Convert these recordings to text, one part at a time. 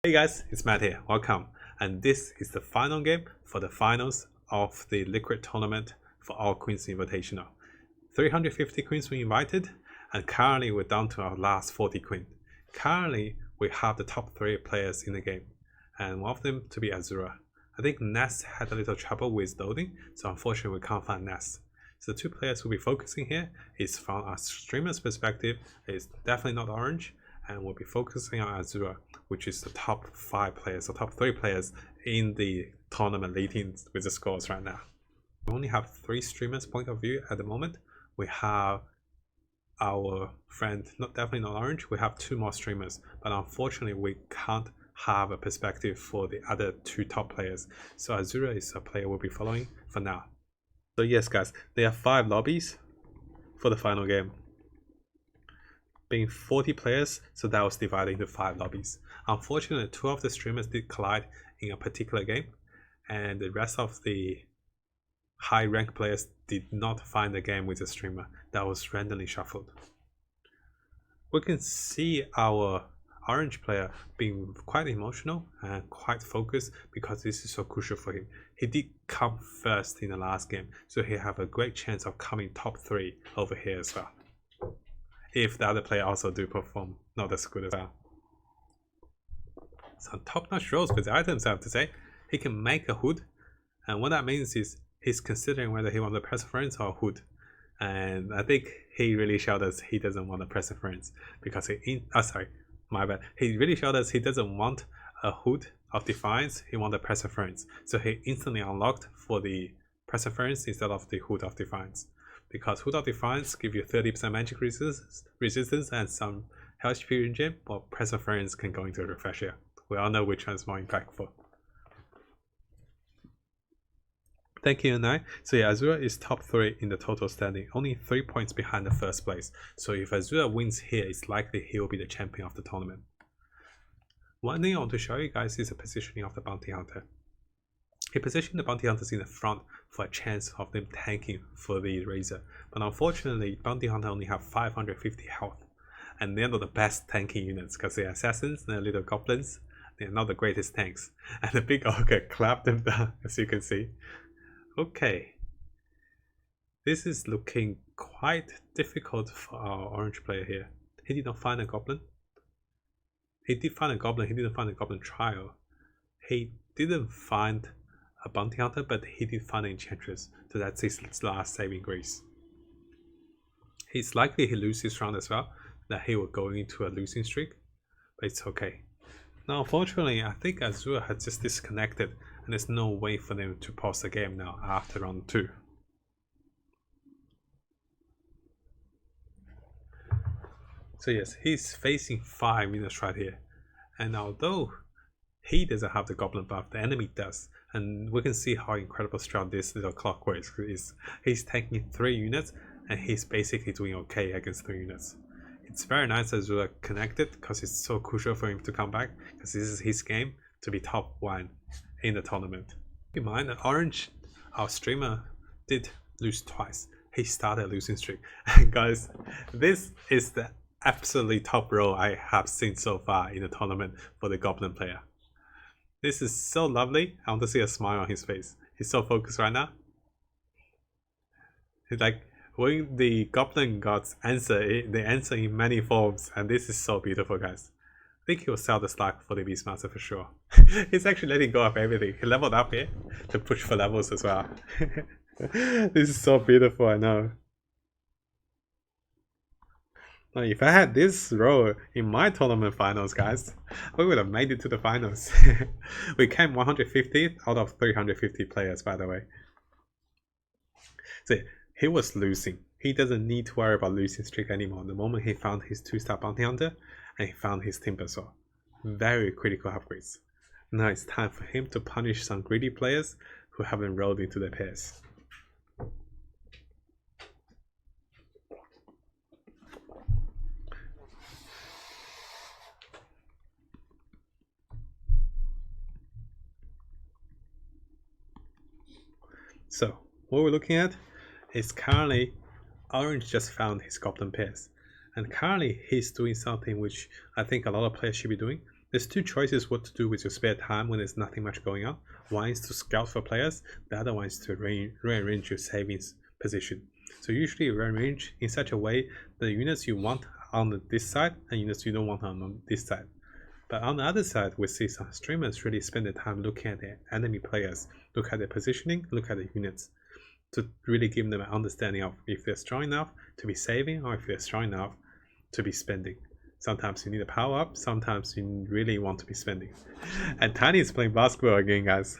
Hey guys, it's Matt here, welcome. And this is the final game for the finals of the Liquid tournament for All Queens Invitational. 350 queens were invited, and currently we're down to our last 40 queens. Currently, we have the top 3 players in the game, and one of them to be Azura. I think Ness had a little trouble with loading, so unfortunately we can't find Ness. So the 2 players we'll be focusing here is from our streamer's perspective, is definitely not Orange, and we'll be focusing on Azura, which is the top 5 players or top 3 players in the tournament leading with the scores right now. We only have 3 streamers point of view at the moment. We have our friend, definitely not Orange, we have 2 more streamers, but unfortunately we can't have a perspective for the other 2 top players. So Azura is a player we'll be following for now. So yes guys, there are 5 lobbies for the final game. Being 40 players, so that was divided into 5 lobbies. Unfortunately, 2 of the streamers did collide in a particular game, and the rest of the high rank players did not find the game with the streamer that was randomly shuffled. We can see our Orange player being quite emotional and quite focused because this is so crucial for him. He did come first in the last game, so he have a great chance of coming top 3 over here as well, if the other player also do perform not as good as well. Some top-notch rolls with the items, I have to say. He can make a hood, and what that means is he's considering whether he wants a perseverance or a hood. And I think he really showed us he doesn't want a perseverance because he really showed us he doesn't want a hood of defiance, he wants a perseverance. So he instantly unlocked for the perseverance instead of the hood of defiance, because Hood of Defiance give you 30% magic resistance and some health period gem, while Perseverance can go into a refresher. We all know which one is more impactful. Thank you, Nai. So yeah, Azura is top 3 in the total standing, only 3 points behind the first place. So if Azura wins here, it's likely he will be the champion of the tournament. One thing I want to show you guys is the positioning of the Bounty Hunter. He positioned the Bounty Hunters in the front for a chance of them tanking for the Razor, but unfortunately Bounty Hunter only have 550 health, and they're not the best tanking units because they're assassins and they're little goblins. They're not the greatest tanks, and the big ogre clapped them down, as you can see. Okay, this is looking quite difficult for our Orange player here. He did not find a goblin. He did find a goblin, he didn't find a goblin trial. He didn't find a Bounty Hunter, but he did find an Enchantress, so that's his last saving grace. It's likely he loses this round as well, that he will go into a losing streak, but it's okay. Now unfortunately, I think Azura has just disconnected, and there's no way for them to pause the game now after round 2. So yes, he's facing 5 minutes right here, and although he doesn't have the goblin buff, the enemy does, and we can see how incredible strong this little clockwork is. He's tanking 3 units and he's basically doing okay against 3 units. It's very nice as Azura connected because it's so crucial for him to come back, because this is his game to be top 1 in the tournament. Keep in mind that Orange, our streamer, did lose twice. He started a losing streak. And guys, this is the absolutely top roll I have seen so far in the tournament for the Goblin player. This is so lovely. I want to see a smile on his face. He's so focused right now. It's like when the Goblin gods answer, they answer in many forms, and this is so beautiful, guys. I think he will sell the stock for the Beastmaster for sure. He's actually letting go of everything. He leveled up here to push for levels as well. This is so beautiful, I know. Now, if I had this role in my tournament finals, guys, we would have made it to the finals. We came 150th out of 350 players, by the way. So he was losing. He doesn't need to worry about losing streak anymore. The moment he found his 2-star Bounty Hunter and he found his Timber Sword. Very critical upgrades. Now it's time for him to punish some greedy players who haven't rolled into the pairs. So what we're looking at is currently Orange just found his Goblin pairs, and currently he's doing something which I think a lot of players should be doing. There's two choices what to do with your spare time when there's nothing much going on. One is to scout for players, the other one is to rearrange your savings position. So usually you rearrange in such a way the units you want on this side and units you don't want on this side. But on the other side, we see some streamers really spend their time looking at their enemy players, look at their positioning, look at the units, to really give them an understanding of if they're strong enough to be saving or if they're strong enough to be spending. Sometimes you need a power up, sometimes you really want to be spending. And Tiny is playing basketball again, guys.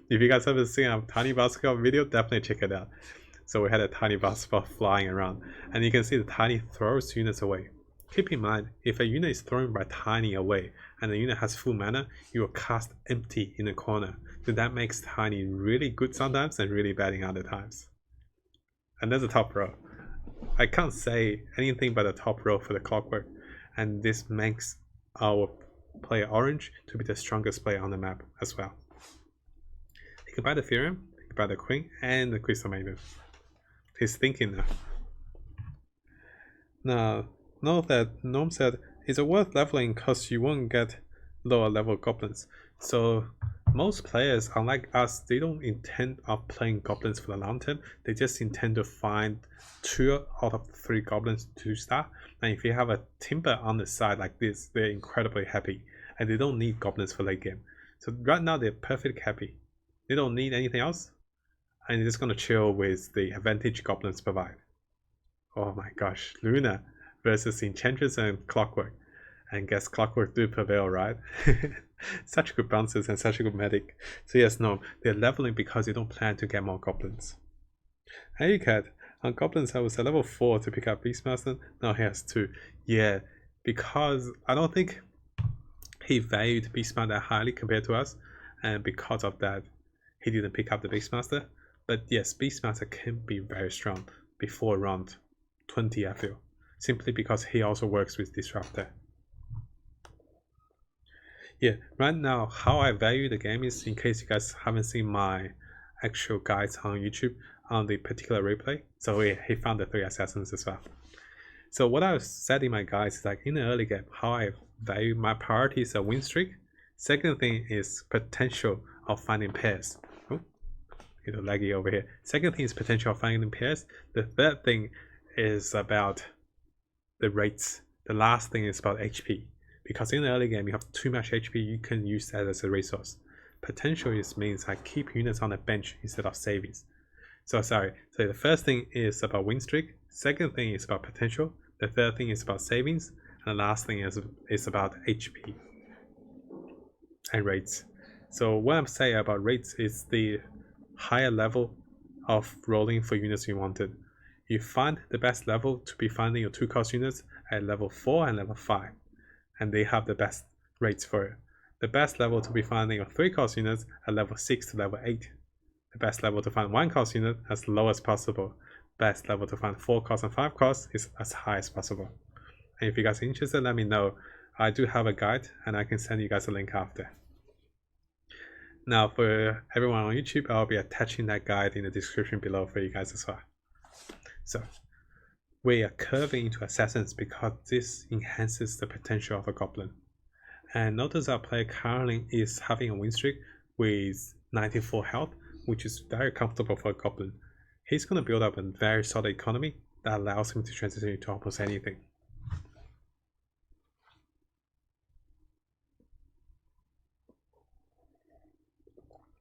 If you guys haven't seen a Tiny basketball video, definitely check it out. So we had a Tiny basketball flying around, and you can see the Tiny throws units away. Keep in mind, if a unit is thrown by Tiny away, and the unit has full mana, you will cast empty in the corner. So that makes Tiny really good sometimes and really bad in other times. And there's a top row. I can't say anything but a top row for the clockwork, and this makes our player Orange to be the strongest player on the map as well. He can buy the Theorem, he can buy the Queen, and the Crystal Maiden. He's thinking now. Now, note that Gnome said it's worth leveling because you won't get lower level goblins. So most players, unlike us, they don't intend of playing goblins for the long term. They just intend to find 2 out of 3 goblins to start. And if you have a timber on the side like this, they're incredibly happy. And they don't need goblins for late game. So right now they're perfectly happy. They don't need anything else. And they're just going to chill with the advantage goblins provide. Oh my gosh, Luna versus Enchantress and Clockwork. And guess Clockwork do prevail, right? Such good bounces and such a good medic. So yes, no, they're leveling because they don't plan to get more goblins. Hey Cat, on goblins I was at level 4 to pick up Beastmaster. Now he has 2. Yeah, because I don't think he valued Beastmaster that highly compared to us, and because of that, he didn't pick up the Beastmaster. But yes, Beastmaster can be very strong before round 20, I feel, simply because he also works with Disruptor. Yeah, right now, how I value the game is, in case you guys haven't seen my actual guides on YouTube on the particular replay. So he found the 3 assassins as well. So what I said in my guides is like in the early game, how I value my priority is a win streak. Second thing is potential of finding pairs. Oh, laggy over here. Second thing is potential of finding pairs. The third thing is about the rates. The last thing is about HP. Because in the early game, you have too much HP, you can use that as a resource. Potential means I keep units on the bench instead of savings. So the first thing is about win streak. Second thing is about potential. The third thing is about savings. And the last thing is about HP and rates. So what I'm saying about rates is the higher level of rolling for units you wanted. You find the best level to be finding your 2-cost units at level 4 and level 5. And they have the best rates for it. The best level to be finding your 3-cost units at level 6 to level 8. The best level to find 1-cost unit as low as possible. Best level to find 4-cost and 5-cost is as high as possible. And if you guys are interested, let me know. I do have a guide and I can send you guys a link after. Now for everyone on YouTube, I'll be attaching that guide in the description below for you guys as well. So we are curving into assassins because this enhances the potential of a goblin. And notice our player currently is having a win streak with 94 health, which is very comfortable for a goblin. He's going to build up a very solid economy that allows him to transition into almost anything.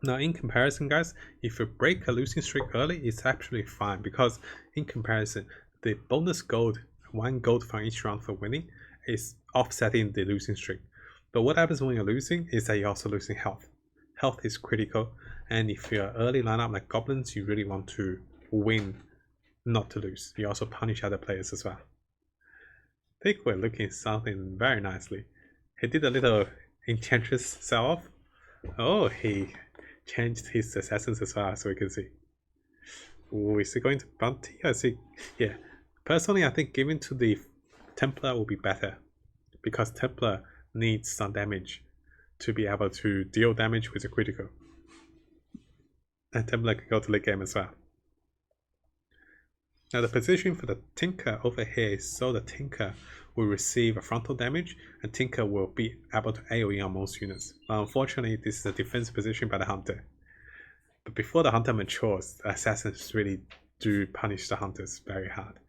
Now in comparison guys, if you break a losing streak early, it's actually fine because in comparison, the bonus gold, 1 gold from each round for winning, is offsetting the losing streak. But what happens when you're losing is that you're also losing health. Health is critical, and if you're early lineup like goblins, you really want to win, not to lose. You also punish other players as well. I think we're looking at something very nicely. He did a little Enchantress sell-off. Oh, he changed his assassins as well, so we can see. Ooh, is he going to bounty? I see. Yeah. Personally, I think giving to the Templar will be better because Templar needs some damage to be able to deal damage with a critical. And Templar can go to late game as well. Now the position for the Tinker over here is so the Tinker will receive a frontal damage, and Tinker will be able to AoE on most units. But unfortunately, this is a defense position by the Hunter. But before the Hunter matures, the Assassins really do punish the Hunters very hard.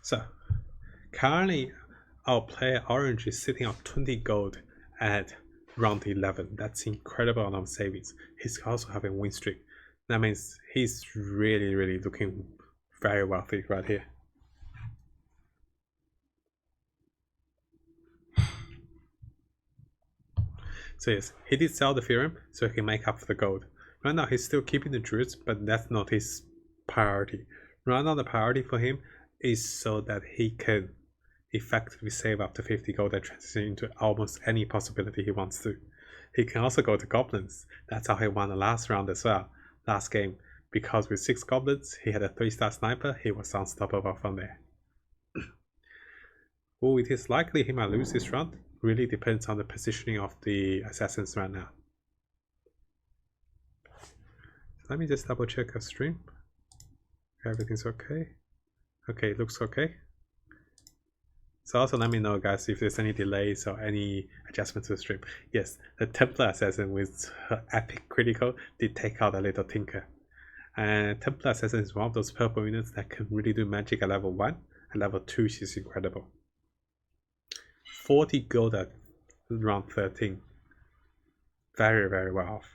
So, currently, our player Orange is sitting on 20 gold at round 11. That's incredible amount of savings. He's also having a win streak. That means he's really looking very wealthy right here. So yes, he did sell the Theorem so he can make up for the gold. Right now he's still keeping the Druids, but that's not his priority. Right now the priority for him is so that he can effectively save up to 50 gold and transition into almost any possibility he wants to. He can also go to Goblins. That's how he won the last round as well, last game. Because with 6 Goblins, he had a 3-star sniper, he was unstoppable from there. Well, it is likely he might lose this round. Really depends on the positioning of the Assassins right now. Let me just double check our stream. Everything's okay. Okay, it looks okay. So also let me know, guys, if there's any delays or any adjustments to the stream. Yes, the Templar Assassin with her epic critical did take out a little Tinker. And Templar Assassin is one of those purple units that can really do magic at level 1. At level 2, she's incredible. 40 gold at round 13. Very well off.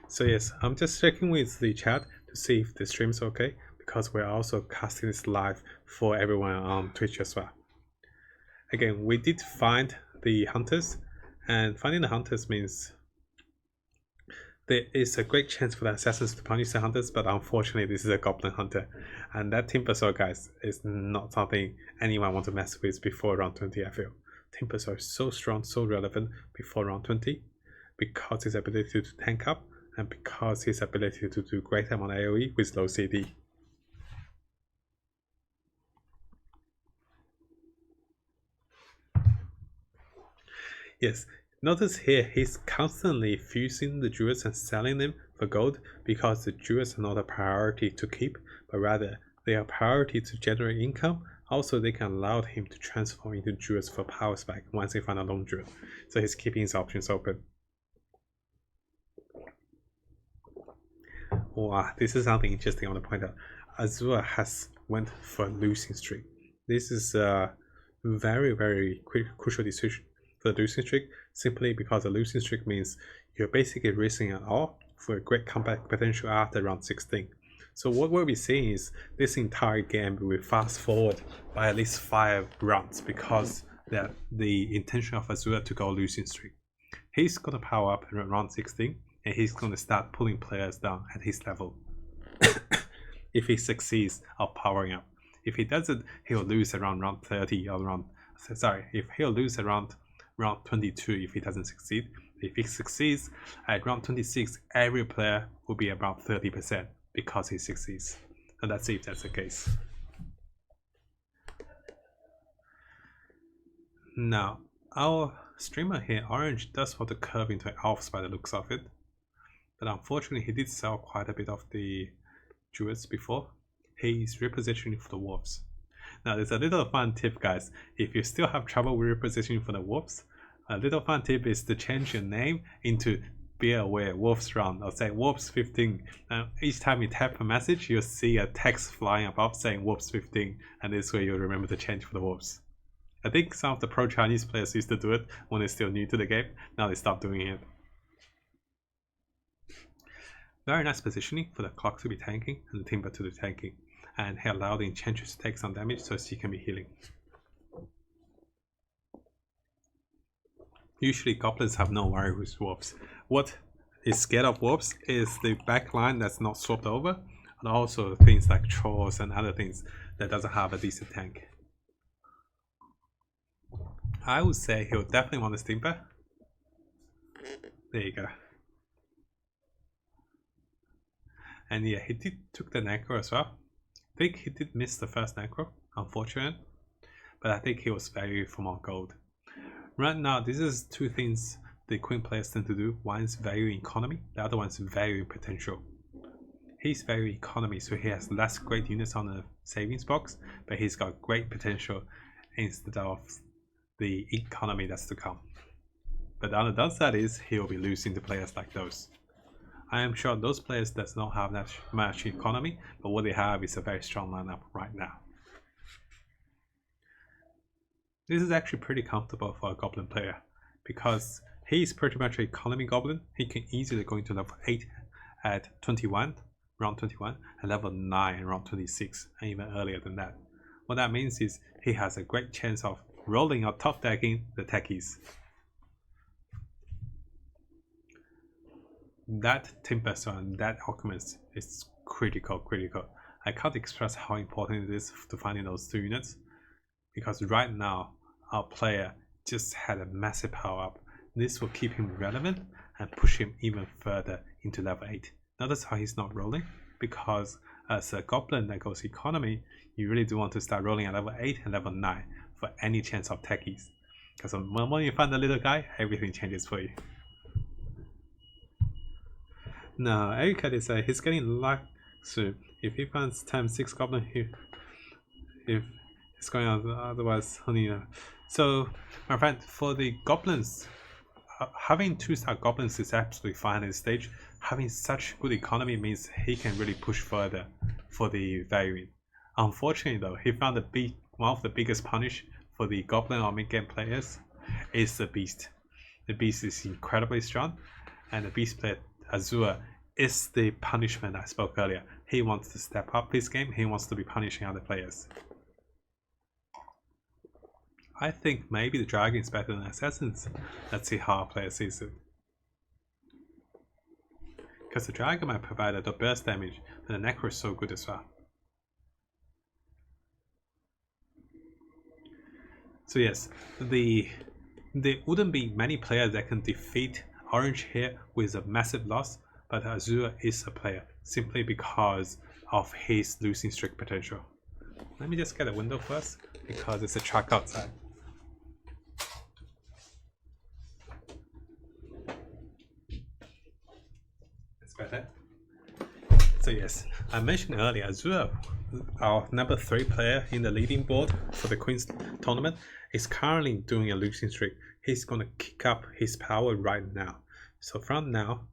So yes, I'm just checking with the chat to see if the stream's okay, because we're also casting this live for everyone on Twitch as well. Again, we did find the Hunters, and finding the Hunters means there is a great chance for the Assassins to punish the Hunters, but unfortunately this is a Goblin Hunter, and that Timber Sword, guys, is not something anyone wants to mess with before round 20, I feel. Timber Sword is so strong, so relevant before round 20, because his ability to tank up, and because his ability to do great amount of AoE with low CD. Yes, notice here he's constantly fusing the Druids and selling them for gold, because the Druids are not a priority to keep, but rather they are a priority to generate income. Also, they can allow him to transform into Druids for power spike once he find a lone Druid. So he's keeping his options open. Wow, this is something interesting I want to point out. Azure has went for a losing streak. This is a very crucial decision for the losing streak, simply because a losing streak means you're basically risking it all for a great comeback potential after round 16. So what we'll be seeing is this entire game will fast forward by at least 5 rounds, because the intention of Azure to go losing streak. He's gonna power up in round 16, and he's going to start pulling players down at his level. If he succeeds of powering up. If he doesn't, he'll lose around round 30 or if he'll lose around round 22 if he doesn't succeed. If he succeeds at round 26, every player will be around 30% because he succeeds. And let's see if that's the case. Now, our streamer here, Orange, does want to curve into elves by the looks of it. But unfortunately, he did sell quite a bit of the Druids before. He's repositioning for the Wolves. Now, there's a little fun tip, guys. If you still have trouble with repositioning for the Wolves, a little fun tip is to change your name into Be Aware Wolves Round, or say Wolves 15. Each time you tap a message, you'll see a text flying above saying Wolves 15, and this way you'll remember to change for the Wolves. I think some of the pro Chinese players used to do it when they're still new to the game. Now they stopped doing it. Very nice positioning for the clock to be tanking and the timber to be tanking, and he allowed the enchantress to take some damage so she can be healing. Usually goblins have no worry with wolves. What is scared of warps is the back line that's not swapped over, and also things like trolls and other things that doesn't have a decent tank. I would say he'll definitely want a Stimper. There you go. And yeah, he took the Necro as well. I think he did miss the first Necro, unfortunate. But I think he was value for more gold. Right now, this is two things the Queen players tend to do. One is value economy, the other one is value potential. He's value economy, so he has less great units on the savings box, but he's got great potential instead of the economy that's to come. But the other downside is he'll be losing to players like those. I am sure those players does not have that much economy, but what they have is a very strong lineup right now. This is actually pretty comfortable for a Goblin player, because he is pretty much an economy Goblin. He can easily go into level 8 at 21, round 21, and level 9 around 26, and even earlier than that. What that means is he has a great chance of rolling or top decking the techies. That Tempest and that Alchemist is critical. I can't express how important it is to finding those two units, because right now our player just had a massive power up. This will keep him relevant and push him even further into level 8. Notice how he's not rolling, because as a Goblin that goes economy, you really do want to start rolling at level 8 and level 9 for any chance of techies, because the moment you find the little guy, everything changes for you. No, Erika is he's getting luck, so if he finds times 6 Goblin here, if it's going on, otherwise only so my friend, for the Goblins, having 2-star Goblins is absolutely fine at this stage. Having such good economy means he can really push further for the value. Unfortunately though, he found one of the biggest punish for the Goblin or mid-game players is the Beast. The Beast is incredibly strong, and the Beast player Azure is the punishment I spoke earlier. He wants to step up this game, he wants to be punishing other players. I think maybe the Dragon is better than Assassins. Let's see how our player sees it. Because the Dragon might provide the burst damage, and the Necro is so good as well. So yes, there wouldn't be many players that can defeat Orange here with a massive loss, but Azure is a player simply because of his losing streak potential. Let me just get a window first, because it's a truck outside. It's better. So yes, I mentioned earlier, Azure, our number 3 player in the leading board for the Queen's tournament, is currently doing a losing streak. He's going to kick up his power right now. So from now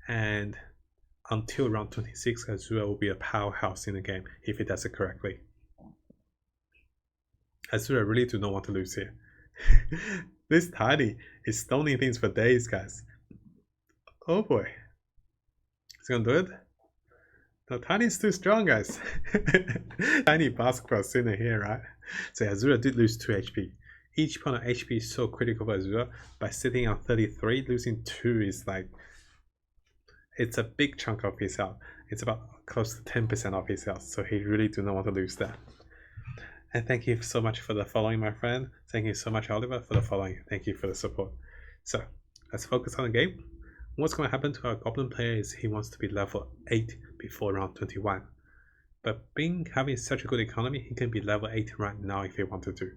and until round 26, Azure will be a powerhouse in the game if he does it correctly. Azure really do not want to lose here. This Tiny is stoning things for days, guys. Oh boy. Is he gonna do it? No, Tiny's too strong, guys. Tiny basketball sinner here, right? So Azure did lose 2 HP. Each point of HP is so critical for Azure. By sitting on 33, losing 2 is like, it's a big chunk of his health. It's about close to 10% of his health, so he really do not want to lose that. And thank you so much for the following, my friend. Thank you so much, Oliver, for the following. Thank you for the support. So let's focus on the game. What's going to happen to our Goblin player is he wants to be level 8 before round 21. But having such a good economy, he can be level 8 right now if he wanted to.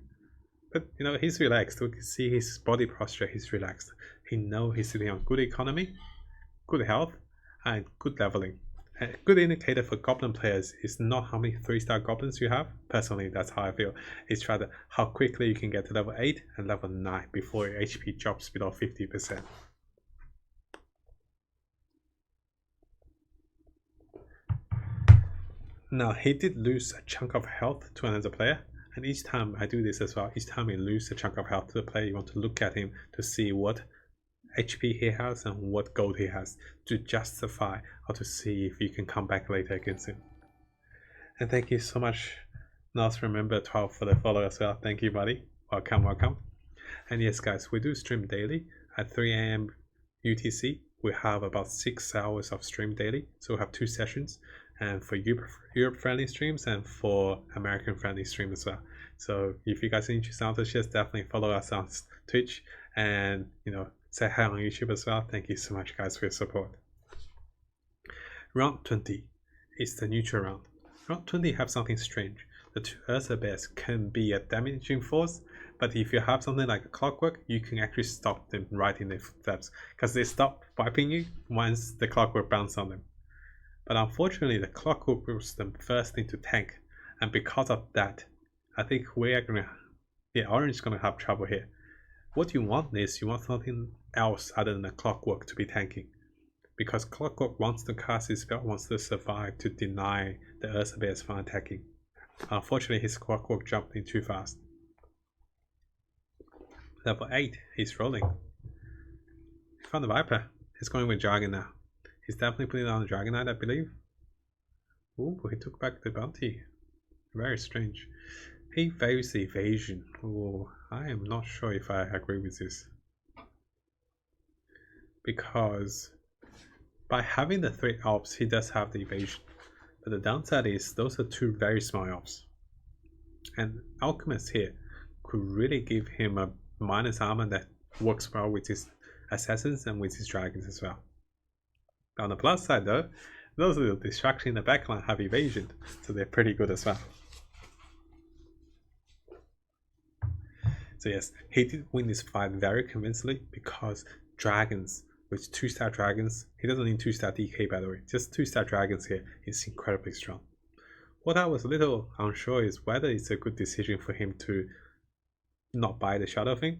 But you know, he's relaxed. We can see his body posture, he's relaxed. He knows he's sitting on good economy, good health, and good leveling. A good indicator for Goblin players is not how many 3-star Goblins you have. Personally, that's how I feel. It's rather how quickly you can get to level 8 and level 9 before your HP drops below 50%. Now, he did lose a chunk of health to another player, and each time I do this as well, each time you lose a chunk of health to the player, you want to look at him to see what HP he has and what gold he has to justify or to see if you can come back later against him. And thank you so much, Nas Remember 12, for the follow as well. Thank you, buddy. Welcome. And yes, guys, we do stream daily at 3 AM UTC we have about 6 hours of stream daily. So we have 2 sessions, and for Europe friendly streams and for American friendly stream as well. So if you guys are interested in this, just definitely follow us on Twitch and say hi on YouTube as well. Thank you so much guys for your support. Round 20 is the neutral round. Round 20 have something strange. The two Ursa bears can be a damaging force, but if you have something like a clockwork, you can actually stop them right in their footsteps, because they stop wiping you once the clockwork bounces on them. But unfortunately, the clockwork puts them first into tank, and because of that, I think Orange is gonna have trouble here. What you want is you want something else other than the clockwork to be tanking, because clockwork wants to cast his spell, wants to survive to deny the Ursa bears from attacking. Unfortunately, his clockwork jumped in too fast. Level 8, he's rolling. He found the Viper. He's going with Dragon now. He's definitely putting it on the Dragon Knight, I believe. Ooh, he took back the bounty. Very strange. He values the evasion. Ooh, I am not sure if I agree with this. Because by having the 3 Alps, he does have the evasion. But the downside is those are 2 very small Alps. And Alchemist here could really give him a minus armor that works well with his assassins and with his dragons as well. On the plus side though, those little distractions in the backline have evasion, so they're pretty good as well. So yes, he did win this fight very convincingly, because dragons, with 2-star dragons, he doesn't need 2-star DK by the way, just 2-star dragons here is incredibly strong. What I was a little unsure is whether it's a good decision for him to not buy the Shadow thing.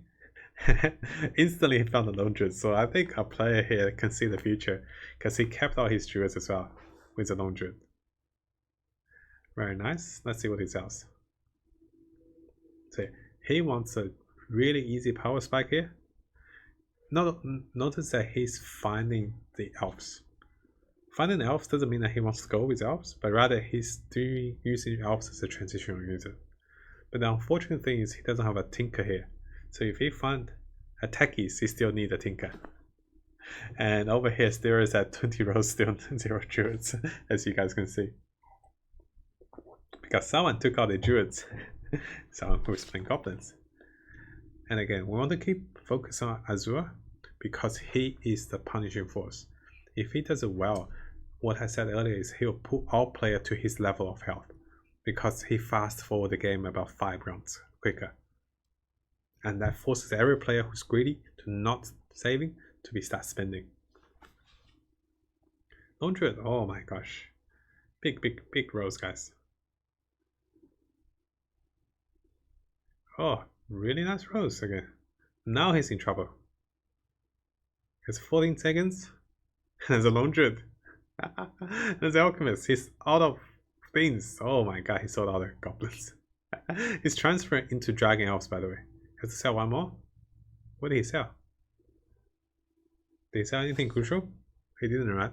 Instantly he found the Lone Druid, so I think a player here can see the future, because he kept all his Druids as well with the Lone Druid. Very nice. Let's see what he sells. So he wants a really easy power spike here. Notice that he's finding the elves. Finding the elves doesn't mean that he wants to go with elves, but rather he's using elves as a transitional user. But the unfortunate thing is he doesn't have a Tinker here. So if he finds a techies, he still needs a Tinker. And over here, there is at 20 rows, still 0 Druids, as you guys can see. Because someone took out the Druids. Someone who's playing Goblins. And again, we want to keep focus on Azure, because he is the punishing force. If he does it well, what I said earlier is he'll put all players to his level of health, because he fast forward the game about 5 rounds quicker. And that forces every player who's greedy to not saving to start spending. Lone Druid, oh my gosh. Big rolls, guys. Oh, really nice rolls again. Now he's in trouble. It's 14 seconds. There's a Lone Druid. There's the Alchemist. He's out of things. Oh my god, he sold out the Goblins. He's transferring into Dragon Elves, by the way. Has to sell one more? What did he sell? Did he sell anything crucial? He didn't, right?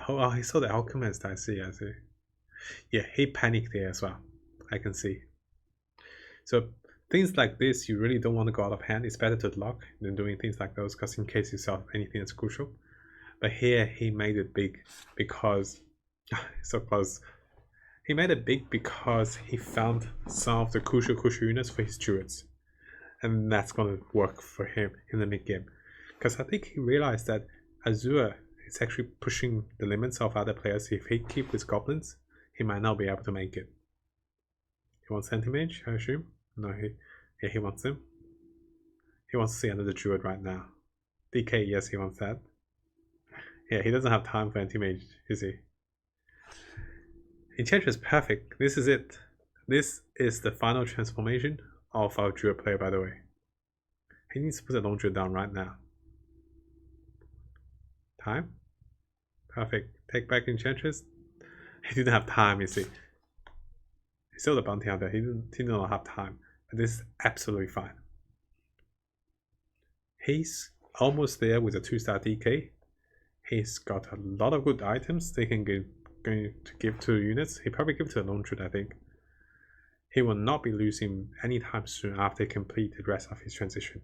Oh, he saw the Alchemist. I see. Yeah, he panicked there as well. I can see. So things like this, you really don't want to go out of hand. It's better to lock than doing things like those, because in case you sell anything that's crucial. But here he made it big because so close. He made it big because he found some of the crucial units for his Druids. And that's going to work for him in the mid game. Because I think he realized that Azure is actually pushing the limits of other players. If he keeps with Goblins, he might not be able to make it. He wants Anti-Mage, I assume? No, he wants him. He wants to see another Druid right now. DK, yes, he wants that. Yeah, he doesn't have time for Anti-Mage, is he? Enchantress is perfect. This is it. This is the final transformation of our Druid player, by the way. He needs to put the Lone Druid down right now. Time? Perfect. Take back Enchantress. He didn't have time, you see. He sold the bounty hunter. He didn't have time. But this is absolutely fine. He's almost there with a 2-star DK. He's got a lot of good items they can going to give to units. He probably give to a Lone Druid, I think. He will not be losing anytime soon after he complete the rest of his transition.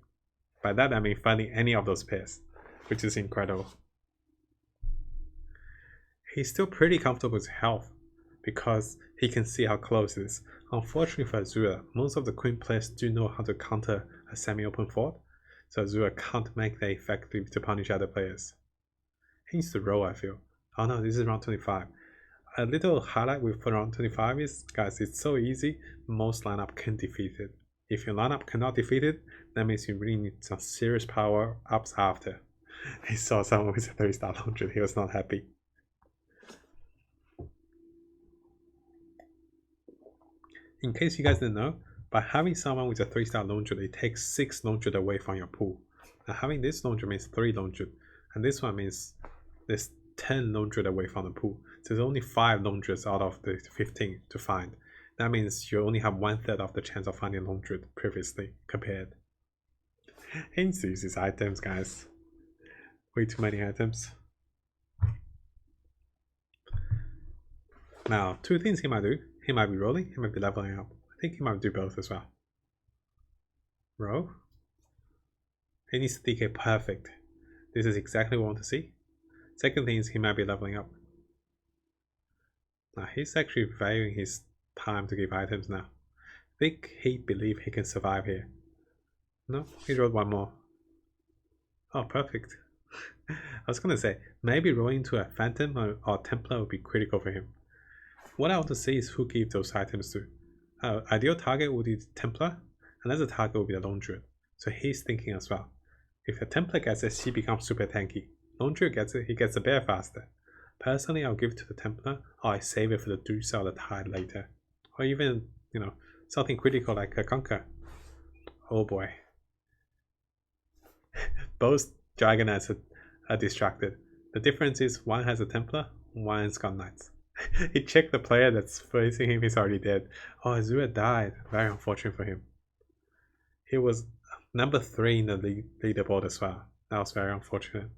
By that I mean finding any of those pairs. which is incredible. He's still pretty comfortable with health because he can see how close it is. Unfortunately for Azura, most of the queen players do know how to counter a semi-open fort, so Azura can't make that effective to punish other players. He needs to roll, I feel. Oh no, this is round 25. A little highlight with round 25 is, guys, it's so easy, most lineup can defeat it. If your lineup cannot defeat it, that means you really need some serious power ups after. He saw someone with a 3-star launcher, he was not happy. In case you guys didn't know, by having someone with a 3-star launcher, it takes 6 launcher away from your pool. Now having this launcher means 3 launcher, and this one means there's 10 launcher away from the pool. So there's only 5 launchers out of the 15 to find. That means you only have 1/3 of the chance of finding launcher previously compared. He needs to use his items, guys. Way too many items. Now, 2 things he might do. He might be rolling, he might be leveling up. I think he might do both as well. Roll. He needs to DK perfect. This is exactly what I want to see. Second thing is he might be leveling up. Now he's actually valuing his time to give items now. I think he believes he can survive here. No, he rolled 1 more. Oh, perfect. I was gonna say, maybe rolling to a Phantom or Templar would be critical for him. What I want to see is who gives those items to. Ideal target would be the Templar, another target would be the Lone Druid. So he's thinking as well. If a Templar gets it, he becomes super tanky. Lone Druid gets it, he gets the bear faster. Personally, I'll give it to the Templar, or I save it for the Deuce or the Tide later. Or even, you know, something critical like a Conquer. Oh boy. Both Dragon Knights are distracted. The difference is one has a Templar, one's got Knights. He checked the player that's facing him, he's already dead. Oh, Azura died. Very unfortunate for him. He was number 3 in the leaderboard as well. That was very unfortunate.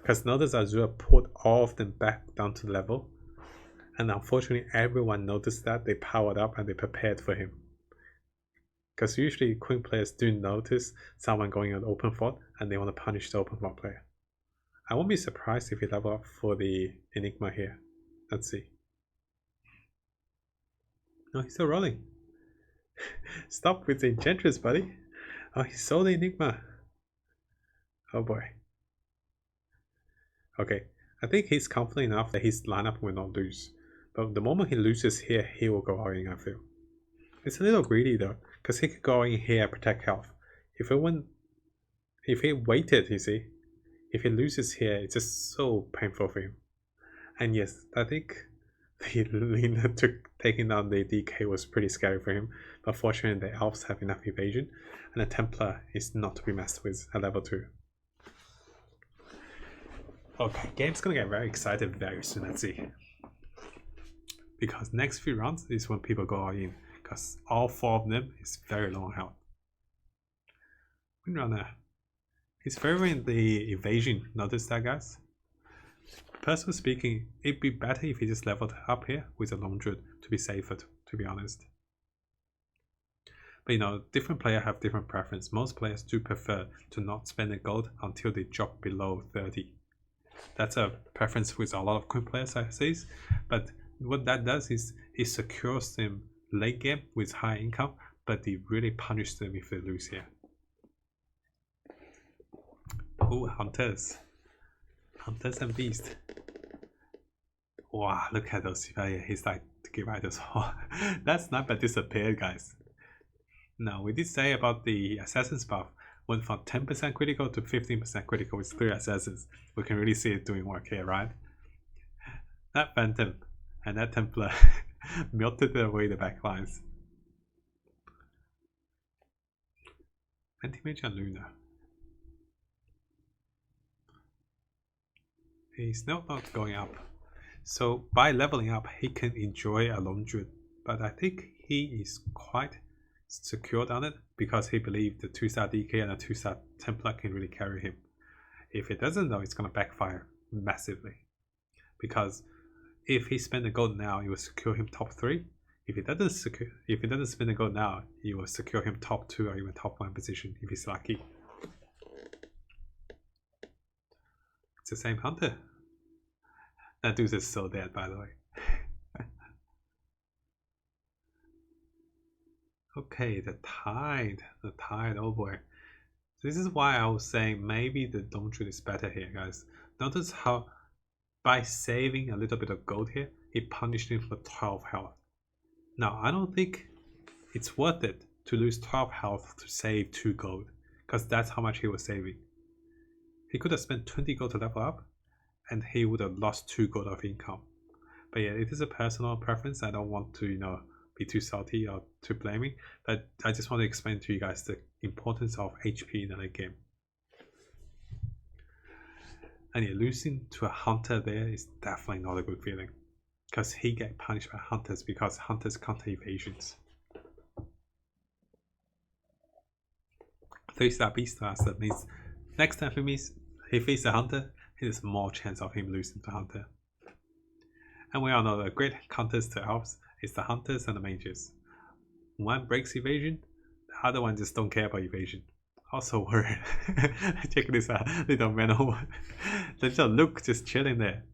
Because notice Azura put all of them back down to level. And unfortunately everyone noticed that. They powered up and they prepared for him. Because usually Queen players do notice someone going on open fort and they want to punish the open fort player. I won't be surprised if he level up for the Enigma here. Let's see. No, he's still rolling. Stop with the Enchantress, buddy. Oh, he sold the Enigma. Oh boy. Okay, I think he's confident enough that his lineup will not lose. But the moment he loses here, he will go all in, I feel. It's a little greedy though, because he could go in here and protect health. If he waited, you see, if he loses here, it's just so painful for him. And yes, I think the Lina taking down the DK was pretty scary for him. But fortunately, the elves have enough evasion, and the Templar is not to be messed with at level 2. Okay, game's gonna get very excited very soon, let's see. Because next few rounds is when people go all in, because all 4 of them is very low on health. Windrunner. He's favoring the evasion, notice that, guys? Personally speaking, it'd be better if he just leveled up here with a Lone Druid to be safer, to be honest. But you know, different players have different preference. Most players do prefer to not spend the gold until they drop below 30. That's a preference with a lot of Queen players, I say. But what that does is it secures them late game with high income, but it really punishes them if they lose here. Oh, Hunters. Hunters and Beast. Wow, look at those. He's like to give items. That sniper disappeared, guys. Now, we did say about the Assassin's buff went from 10% critical to 15% critical with 3 Assassins. We can really see it doing work here, right? That Phantom and that Templar melted away the backlines. Anti-Mage and Luna. He's not going up. So by leveling up, he can enjoy a Lone Druid. But I think he is quite secured on it because he believes the 2-star DK and a 2-star Templar can really carry him. If it doesn't though, it's going to backfire massively. Because if he spends the gold now, it will secure him top 3. If he doesn't spend the gold now, it will secure him top 2 or even top 1 position if he's lucky. the same hunter. That dude is so dead, by the way. Okay, the tide, oh boy. This is why I was saying maybe the Donjun is better here, guys. Notice how by saving a little bit of gold here, he punished him for 12 health. Now, I don't think it's worth it to lose 12 health to save 2 gold, because that's how much he was saving. He could have spent 20 gold to level up, and he would have lost 2 gold of income. But yeah, it is a personal preference. I don't want to, be too salty or too blaming, but I just want to explain to you guys the importance of HP in a game. And yeah, losing to a hunter there is definitely not a good feeling, because he get punished by hunters because hunters counter evasions. 3-star beast master means next time he faces a hunter, there's more chance of him losing to hunter. And we all know the great counters to elves is the hunters and the mages. One breaks evasion, the other one just don't care about evasion. Also worried. Check this out, little venom. There's a Luke just chilling there.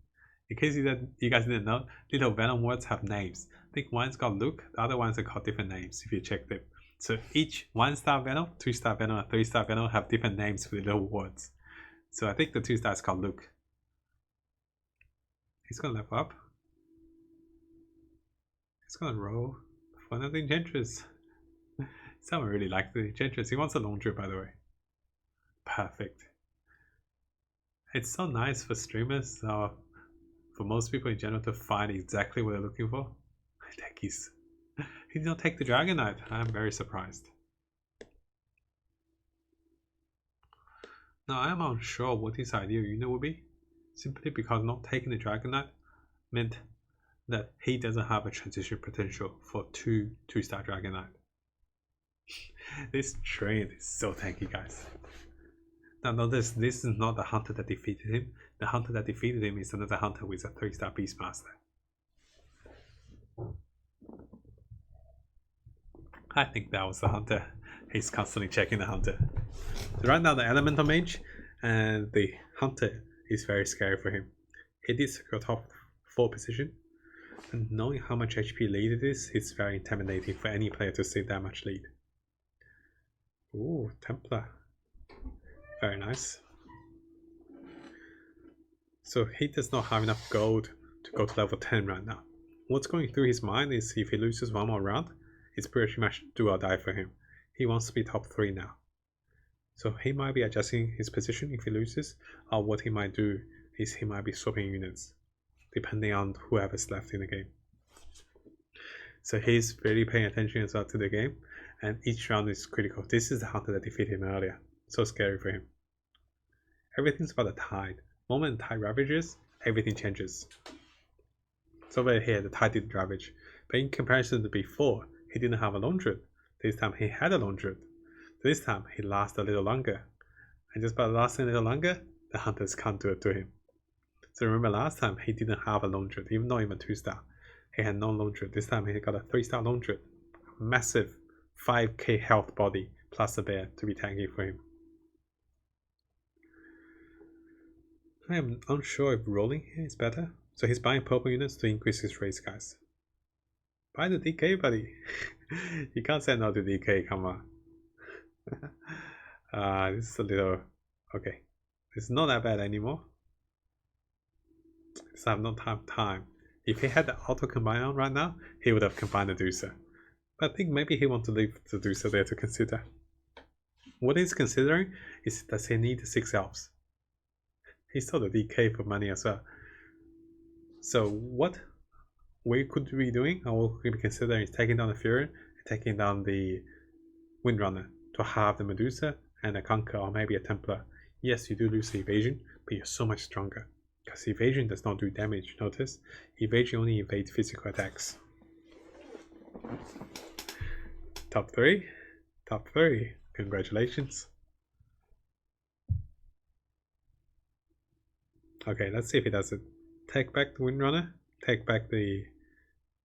In case you guys didn't know, little venom words have names. I think one's called Luke, the other ones are called different names if you check them. So each 1-star venom, 2-star venom, and 3-star venom have different names for little words. So I think the 2-star is called Luke. He's gonna level up. He's gonna roll for another enchantress. Someone really likes the enchantress. He wants a laundry, by the way. Perfect. It's so nice for streamers, for most people in general, to find exactly what they're looking for. I think he did not take the Dragon Knight. I'm very surprised. Now I am unsure what his ideal unit would be, simply because not taking the Dragon Knight meant that he doesn't have a transition potential for 2-star Dragon Knight. This train is so tanky, guys. Now notice this is not the hunter that defeated him. The hunter that defeated him is another hunter with a 3-star Beastmaster. I think that was the hunter. He's constantly checking the hunter. So right now the elemental mage and the hunter is very scary for him. He did secure top 4 position. And knowing how much HP lead it is very intimidating for any player to see that much lead. Ooh, Templar. Very nice. So he does not have enough gold to go to level 10 right now. What's going through his mind is if he loses one more round, it's pretty much do or die for him. He wants to be top 3 now. So he might be adjusting his position if he loses, or what he might do is he might be swapping units, depending on whoever's left in the game. So he's really paying attention as well to the game, and each round is critical. This is the hunter that defeated him earlier. So scary for him. Everything's about the tide. Moment the tide ravages, everything changes. So over here, the tide didn't ravage, but in comparison to before, he didn't have a laundry. This time he had a laundry. This time he lasted a little longer, and just by lasting a little longer, the hunters can't do it to him. So remember last time he didn't have a laundry, even not even 2-star. He had no laundry. This time he got a 3-star laundry. Massive 5k health body plus a bear to be tanky for him. I am unsure if rolling here is better. So he's buying purple units to increase his race, guys. Buy the DK, buddy. You can't say no to DK, come on. This is a little... Okay. It's not that bad anymore. So I have no time. If he had the auto combine on right now, he would have combined the Deucer. But I think maybe he wants to leave the Deucer there to consider. What he's considering is does he need 6 elves? He sold the DK for money as well. So what we could be doing, or what we could be considering, is taking down the Fury and taking down the Windrunner to have the Medusa and a Conquer, or maybe a Templar. Yes, you do lose the evasion, but you're so much stronger. Because evasion does not do damage, notice? Evasion only evades physical attacks. Top 3? Top 3. Congratulations. Okay, let's see if he does it. Take back the Windrunner. Take back the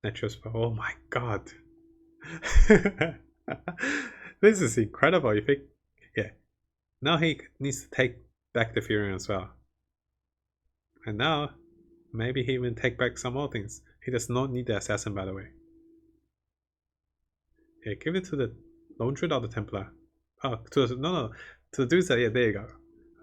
Natural Spell. Oh my god. This is incredible. You think? Yeah. Now he needs to take back the Fury as well. And now, maybe he even take back some more things. He does not need the assassin, by the way. Yeah, give it to the Lone Druid or the Templar. Oh, no, to the Deucer. Yeah, there you go.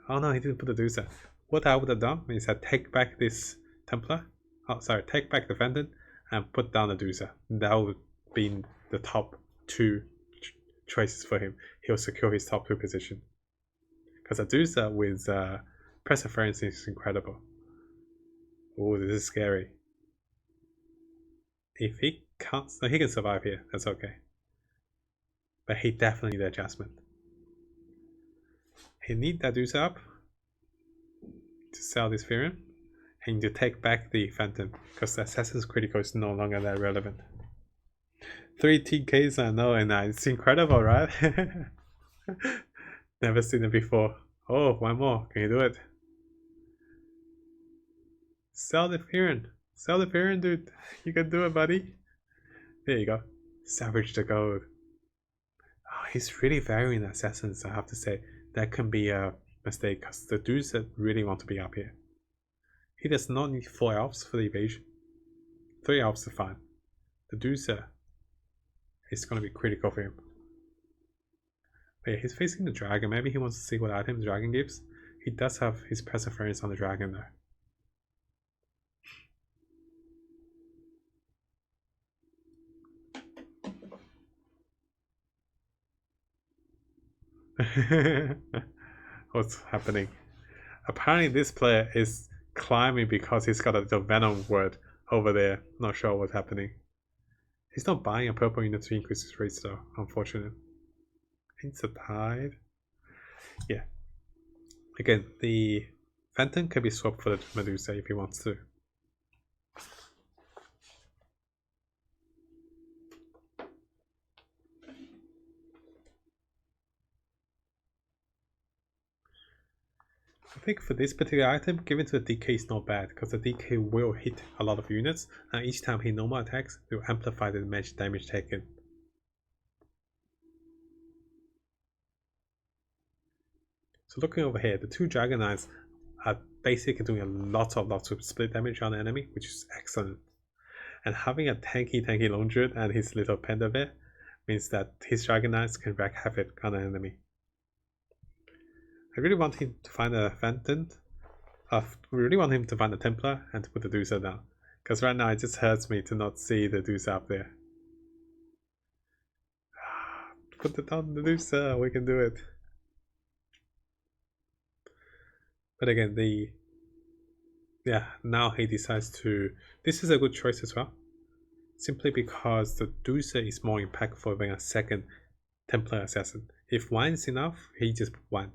Oh no, he didn't put the Deucer. What I would have done is I take back this Templar. Oh, sorry, take back the Phantom and put down the Deucer. That would be the top two choices for him. He'll secure his top 2 position. Because a Deucer with Perseverance is incredible. Oh, this is scary. If he can't, no, he can survive here. That's okay. But he definitely needs adjustment. He needs that Deucer up to sell this Firion and to take back the Phantom because the Assassin's Critical is no longer that relevant. 3 TKs I know, and it's incredible, right? Never seen it before. Oh, one more. Can you do it? Sell the Firion. Sell the Firion, dude. You can do it, buddy. There you go. Salvage the gold. Oh, he's really varying assassins, I have to say. That can be a mistake because the dudes that really want to be up here. He does not need 4 elves for the evasion. 3 elves are fine. The Deucer is going to be critical for him. But yeah, he's facing the dragon. Maybe he wants to see what item the dragon gives. He does have his Perseverance on the dragon though. What's happening? Apparently this player is climbing because he's got a venom word over there. Not sure what's happening. He's not buying a purple unit to increase his rates though, unfortunately. It's a tide. Yeah. Again, the Phantom can be swapped for the Medusa if he wants to. I think for this particular item, giving to the DK is not bad because the DK will hit a lot of units, and each time he normal attacks, it will amplify the damage taken. So looking over here, the 2 Dragon Knights are basically doing lots of split damage on the enemy, which is excellent. And having a tanky Lone Druid and his little Panda Bear means that his Dragon Knights can wreak havoc on the enemy. I really want him to find a Phantom. I really want him to find a Templar and to put the Deucer down. Because right now it just hurts me to not see the Deucer up there. Put it on the Deucer, we can do it. But again, now he decides to... This is a good choice as well. Simply because the Deucer is more impactful than a second Templar Assassin. If 1 is enough, he just put 1.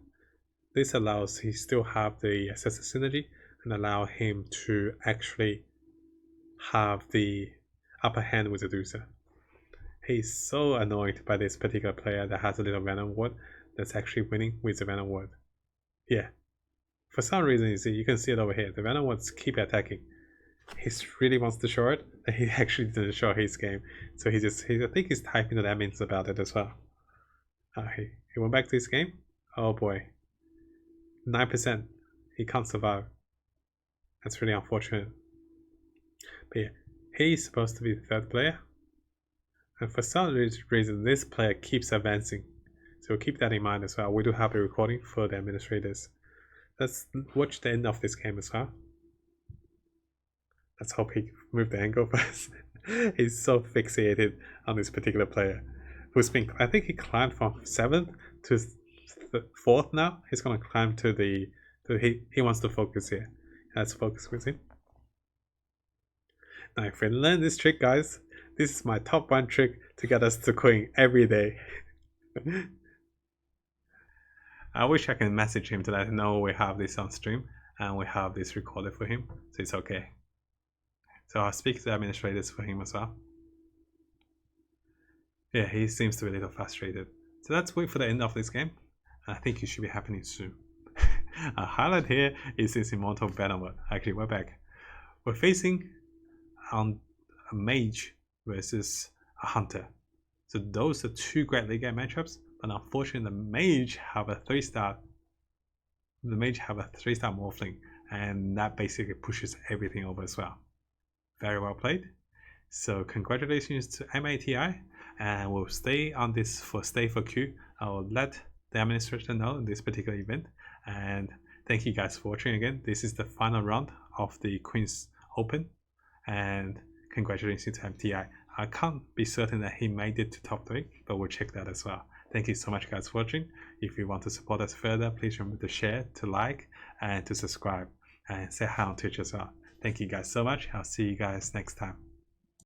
This allows he still have the assassin synergy and allow him to actually have the upper hand with the Deucer. He's so annoyed by this particular player that has a little Venom word that's actually winning with the Venom word. Yeah. For some reason, you can see it over here. The Venom words keep attacking. He really wants to show it, and he actually didn't show his game. So I think he's typing the admins about it as well. He went back to his game. Oh boy. 9%. He can't survive. That's really unfortunate. But yeah, he's supposed to be the 3rd player. And for some reason, this player keeps advancing. So keep that in mind as well. We do have a recording for the administrators. Let's watch the end of this game as well. Let's hope he moved the angle first. He's so fixated on this particular player. Who's been, I think he climbed from 7th to 4th now. He's gonna climb to the he wants to focus here. Let's focus with him. Now if we learn this trick, guys, this is my top 1 trick to get us to queen every day. I wish I can message him to let him know we have this on stream and we have this recorded for him, so it's okay. So I'll speak to the administrators for him as well. Yeah, he seems to be a little frustrated. So let's wait for the end of this game. I think it should be happening soon. A highlight here is this Immortal Venom. Actually, we're back. We're facing on a Mage versus a Hunter. So those are 2 great late game matchups, but unfortunately the Mage have a 3-star. The Mage have a 3-star Morphling, and that basically pushes everything over as well. Very well played. So congratulations to MATI, and we'll stay on this for stay for queue. I'll let the administrator know in this particular event, and thank you guys for watching again. This is the final round of the Queen's Open, and congratulations to MTI. I can't be certain that he made it to top 3, but we'll check that as well. Thank you so much guys for watching. If you want to support us further, please remember to share, to like, and to subscribe, and say hi on Twitch as well. Thank you guys so much. I'll see you guys next time.